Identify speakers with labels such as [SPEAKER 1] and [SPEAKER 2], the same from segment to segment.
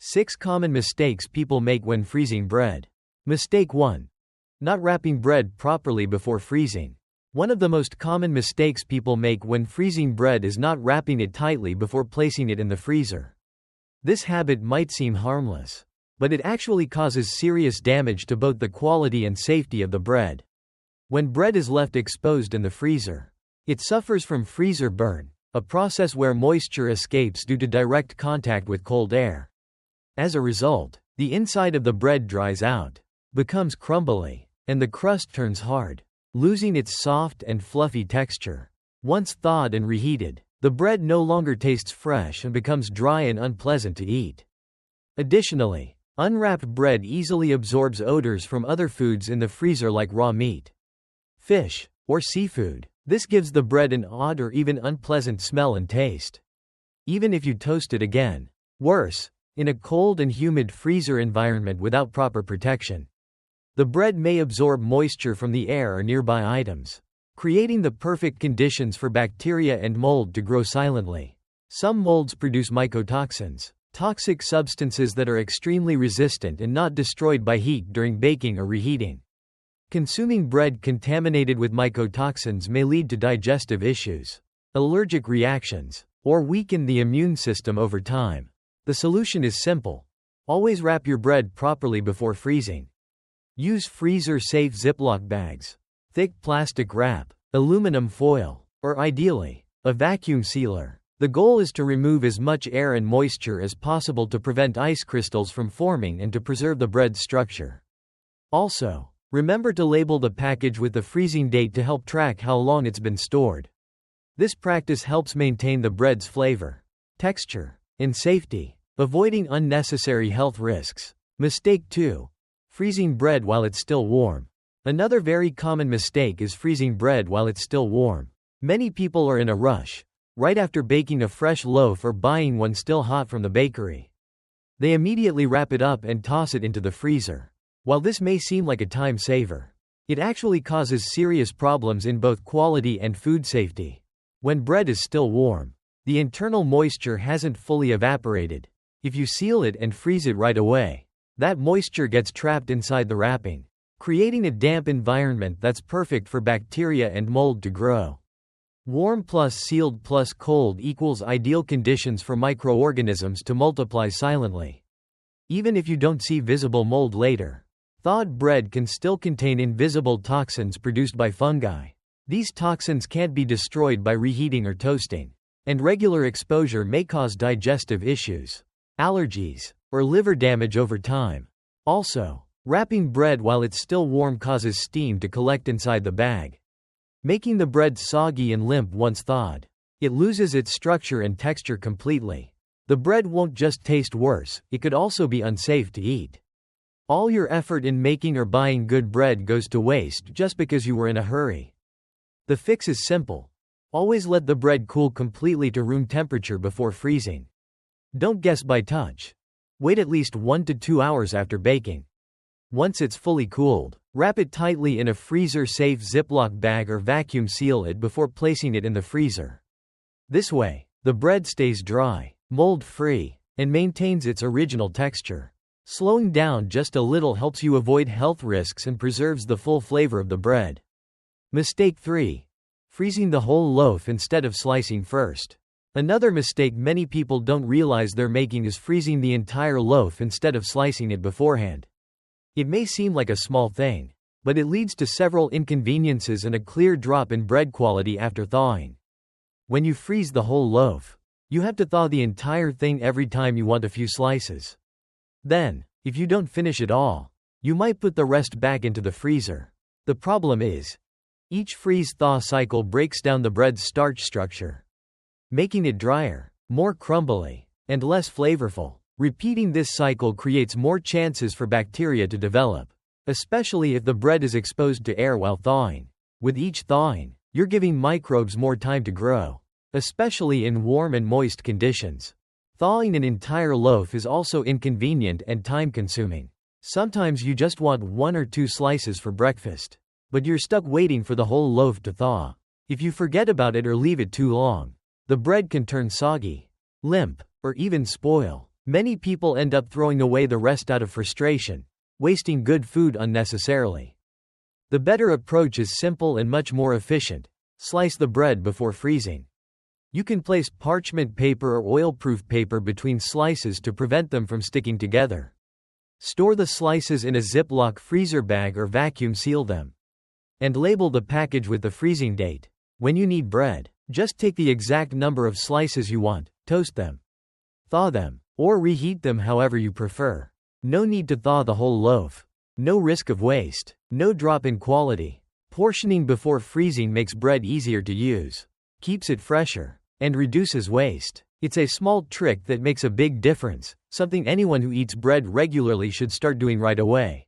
[SPEAKER 1] 6 common mistakes people make when freezing bread. Mistake 1. Not wrapping bread properly before freezing. One of the most common mistakes people make when freezing bread is not wrapping it tightly before placing it in the freezer. This habit might seem harmless, but it actually causes serious damage to both the quality and safety of the bread. When bread is left exposed in the freezer, it suffers from freezer burn, a process where moisture escapes due to direct contact with cold air. As a result, the inside of the bread dries out, becomes crumbly, and the crust turns hard, losing its soft and fluffy texture. Once thawed and reheated, the bread no longer tastes fresh and becomes dry and unpleasant to eat. Additionally, unwrapped bread easily absorbs odors from other foods in the freezer like raw meat, fish, or seafood. This gives the bread an odd or even unpleasant smell and taste, even if you toast it again. Worse, in a cold and humid freezer environment without proper protection, the bread may absorb moisture from the air or nearby items, creating the perfect conditions for bacteria and mold to grow silently. Some molds produce mycotoxins, toxic substances that are extremely resistant and not destroyed by heat during baking or reheating. Consuming bread contaminated with mycotoxins may lead to digestive issues, allergic reactions, or weaken the immune system over time. The solution is simple. Always wrap your bread properly before freezing. Use freezer-safe Ziploc bags, thick plastic wrap, aluminum foil, or ideally, a vacuum sealer. The goal is to remove as much air and moisture as possible to prevent ice crystals from forming and to preserve the bread's structure. Also, remember to label the package with the freezing date to help track how long it's been stored. This practice helps maintain the bread's flavor, texture, and safety, avoiding unnecessary health risks. Mistake 2. Freezing bread while it's still warm. Another very common mistake is freezing bread while it's still warm. Many people are in a rush, right after baking a fresh loaf or buying one still hot from the bakery. They immediately wrap it up and toss it into the freezer. While this may seem like a time saver, it actually causes serious problems in both quality and food safety. When bread is still warm, the internal moisture hasn't fully evaporated. If you seal it and freeze it right away, that moisture gets trapped inside the wrapping, creating a damp environment that's perfect for bacteria and mold to grow. Warm plus sealed plus cold equals ideal conditions for microorganisms to multiply silently. Even if you don't see visible mold later, thawed bread can still contain invisible toxins produced by fungi. These toxins can't be destroyed by reheating or toasting, and regular exposure may cause digestive issues, allergies, or liver damage over time. Also, wrapping bread while it's still warm causes steam to collect inside the bag, making the bread soggy and limp once thawed. It loses its structure and texture completely. The bread won't just taste worse, it could also be unsafe to eat. All your effort in making or buying good bread goes to waste just because you were in a hurry. The fix is simple. Always let the bread cool completely to room temperature before freezing. Don't guess by touch. Wait at least 1 to 2 hours after baking. Once it's fully cooled, wrap it tightly in a freezer-safe Ziploc bag or vacuum seal it before placing it in the freezer. This way, the bread stays dry, mold-free, and maintains its original texture. Slowing down just a little helps you avoid health risks and preserves the full flavor of the bread. Mistake 3. Freezing the whole loaf instead of slicing first. Another mistake many people don't realize they're making is freezing the entire loaf instead of slicing it beforehand. It may seem like a small thing, but it leads to several inconveniences and a clear drop in bread quality after thawing. When you freeze the whole loaf, you have to thaw the entire thing every time you want a few slices. Then, if you don't finish it all, you might put the rest back into the freezer. The problem is, each freeze-thaw cycle breaks down the bread's starch structure, making it drier, more crumbly, and less flavorful. Repeating this cycle creates more chances for bacteria to develop, especially if the bread is exposed to air while thawing. With each thawing, you're giving microbes more time to grow, especially in warm and moist conditions. Thawing an entire loaf is also inconvenient and time-consuming. Sometimes you just want 1 or 2 slices for breakfast, but you're stuck waiting for the whole loaf to thaw. If you forget about it or leave it too long, the bread can turn soggy, limp, or even spoil. Many people end up throwing away the rest out of frustration, wasting good food unnecessarily. The better approach is simple and much more efficient. Slice the bread before freezing. You can place parchment paper or oil-proof paper between slices to prevent them from sticking together. Store the slices in a Ziploc freezer bag or vacuum seal them. And label the package with the freezing date. When you need bread, just take the exact number of slices you want, toast them, thaw them, or reheat them however you prefer. No need to thaw the whole loaf. No risk of waste. No drop in quality. Portioning before freezing makes bread easier to use, keeps it fresher, and reduces waste. It's a small trick that makes a big difference, something anyone who eats bread regularly should start doing right away.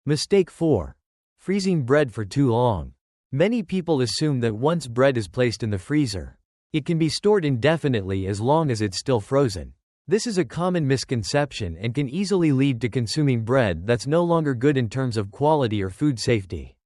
[SPEAKER 1] Mistake 4. Freezing bread for too long. Many people assume that once bread is placed in the freezer, it can be stored indefinitely as long as it's still frozen. This is a common misconception and can easily lead to consuming bread that's no longer good in terms of quality or food safety.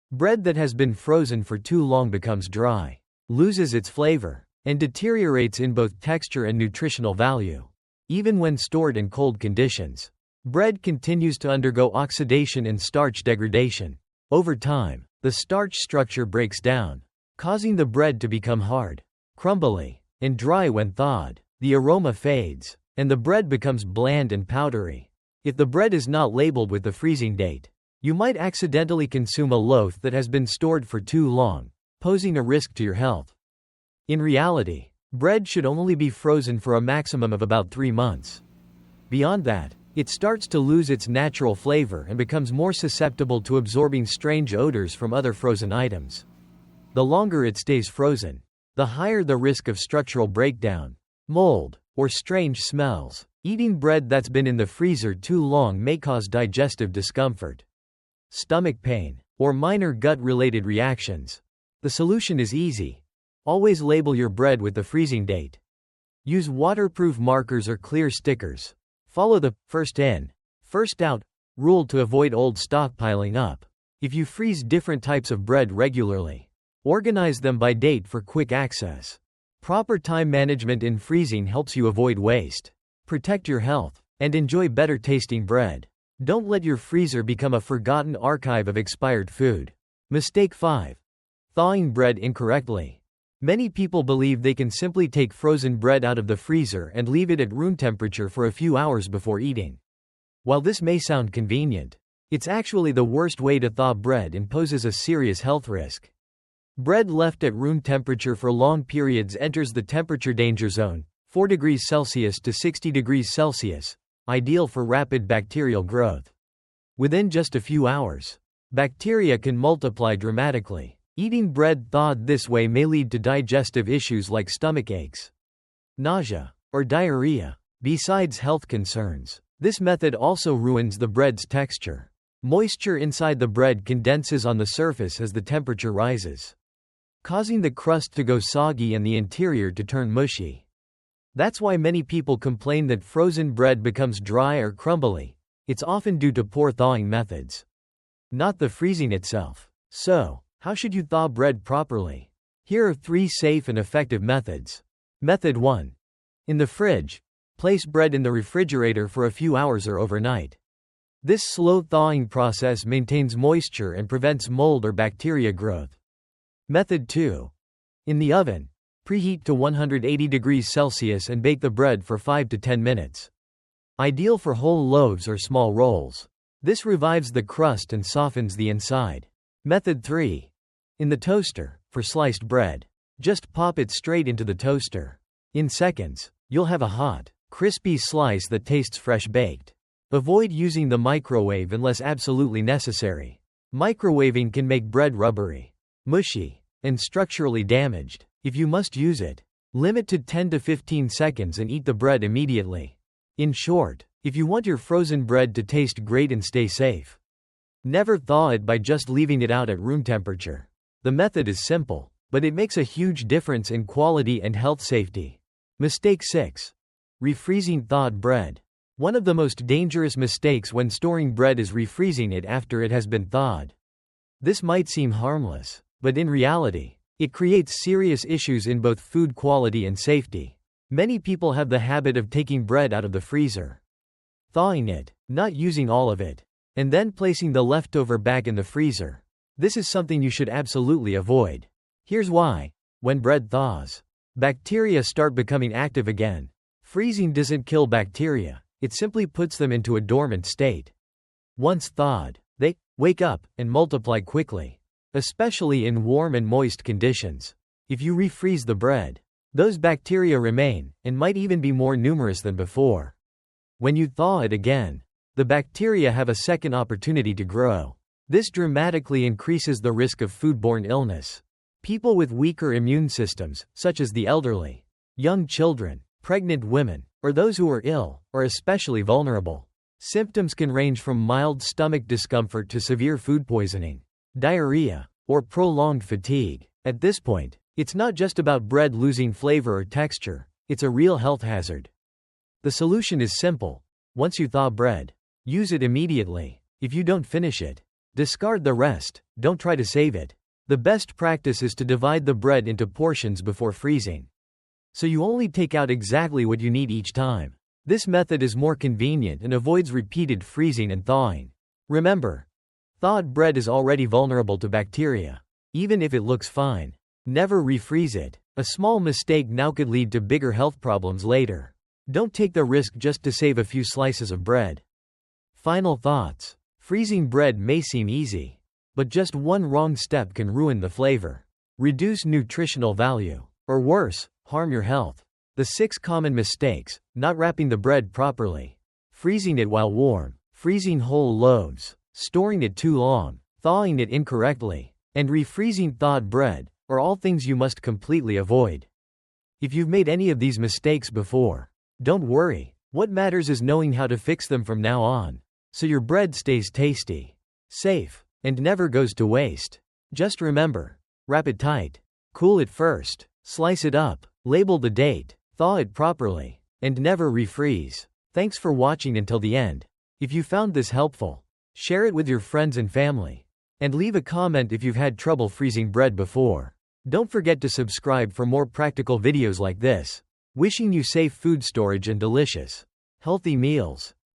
[SPEAKER 1] Bread that has been frozen for too long becomes dry, loses its flavor, and deteriorates in both texture and nutritional value. Even when stored in cold conditions, bread continues to undergo oxidation and starch degradation. Over time, the starch structure breaks down, causing the bread to become hard, crumbly, and dry when thawed. The aroma fades, and the bread becomes bland and powdery. If the bread is not labeled with the freezing date, you might accidentally consume a loaf that has been stored for too long, posing a risk to your health. In reality, bread should only be frozen for a maximum of about 3 months. Beyond that, it starts to lose its natural flavor and becomes more susceptible to absorbing strange odors from other frozen items. The longer it stays frozen, the higher the risk of structural breakdown, mold, or strange smells. Eating bread that's been in the freezer too long may cause digestive discomfort, stomach pain, or minor gut-related reactions. The solution is easy. Always label your bread with the freezing date. Use waterproof markers or clear stickers. Follow the first in, first out rule to avoid old stock piling up. If you freeze different types of bread regularly, organize them by date for quick access. Proper time management in freezing helps you avoid waste, protect your health, and enjoy better tasting bread. Don't let your freezer become a forgotten archive of expired food. Mistake 5. Thawing bread incorrectly. Many people believe they can simply take frozen bread out of the freezer and leave it at room temperature for a few hours before eating. While this may sound convenient, it's actually the worst way to thaw bread and poses a serious health risk. Bread left at room temperature for long periods enters the temperature danger zone, 4 degrees Celsius to 60 degrees Celsius, ideal for rapid bacterial growth. Within just a few hours, bacteria can multiply dramatically. Eating bread thawed this way may lead to digestive issues like stomach aches, nausea, or diarrhea. Besides health concerns, this method also ruins the bread's texture. Moisture inside the bread condenses on the surface as the temperature rises, causing the crust to go soggy and the interior to turn mushy. That's why many people complain that frozen bread becomes dry or crumbly. It's often due to poor thawing methods, not the freezing itself. So, how should you thaw bread properly? Here are 3 safe and effective methods. Method 1. In the fridge. Place bread in the refrigerator for a few hours or overnight. This slow thawing process maintains moisture and prevents mold or bacteria growth. Method 2. In the oven. Preheat to 180 degrees Celsius and bake the bread for 5 to 10 minutes. Ideal for whole loaves or small rolls. This revives the crust and softens the inside. Method 3. In the toaster. For sliced bread, just pop it straight into the toaster. In seconds, you'll have a hot, crispy slice that tastes fresh baked. Avoid using the microwave unless absolutely necessary. Microwaving can make bread rubbery, mushy, and structurally damaged. If you must use it, limit to 10 to 15 seconds and eat the bread immediately. In short, if you want your frozen bread to taste great and stay safe, never thaw it by just leaving it out at room temperature. The method is simple, but it makes a huge difference in quality and health safety. Mistake 6. Refreezing thawed bread. One of the most dangerous mistakes when storing bread is refreezing it after it has been thawed. This might seem harmless, but in reality, it creates serious issues in both food quality and safety. Many people have the habit of taking bread out of the freezer, thawing it, not using all of it, and then placing the leftover back in the freezer. This is something you should absolutely avoid. Here's why. When bread thaws, bacteria start becoming active again. Freezing doesn't kill bacteria, it simply puts them into a dormant state. Once thawed, they wake up and multiply quickly, especially in warm and moist conditions. If you refreeze the bread, those bacteria remain, and might even be more numerous than before. When you thaw it again, the bacteria have a second opportunity to grow. This dramatically increases the risk of foodborne illness. People with weaker immune systems, such as the elderly, young children, pregnant women, or those who are ill, are especially vulnerable. Symptoms can range from mild stomach discomfort to severe food poisoning, diarrhea, or prolonged fatigue. At this point, it's not just about bread losing flavor or texture, it's a real health hazard. The solution is simple. Once you thaw bread, use it immediately. If you don't finish it, discard the rest. Don't try to save it. The best practice is to divide the bread into portions before freezing, so you only take out exactly what you need each time. This method is more convenient and avoids repeated freezing and thawing. Remember, thawed bread is already vulnerable to bacteria, even if it looks fine. Never refreeze it. A small mistake now could lead to bigger health problems later. Don't take the risk just to save a few slices of bread. Final thoughts. Freezing bread may seem easy, but just one wrong step can ruin the flavor, reduce nutritional value, or worse, harm your health. The 6 common mistakes: not wrapping the bread properly, freezing it while warm, freezing whole loaves, storing it too long, thawing it incorrectly, and refreezing thawed bread, are all things you must completely avoid. If you've made any of these mistakes before, don't worry. What matters is knowing how to fix them from now on, so your bread stays tasty, safe, and never goes to waste. Just remember, wrap it tight, cool it first, slice it up, label the date, thaw it properly, and never refreeze. Thanks for watching until the end. If you found this helpful, share it with your friends and family, and leave a comment if you've had trouble freezing bread before. Don't forget to subscribe for more practical videos like this. Wishing you safe food storage and delicious, healthy meals.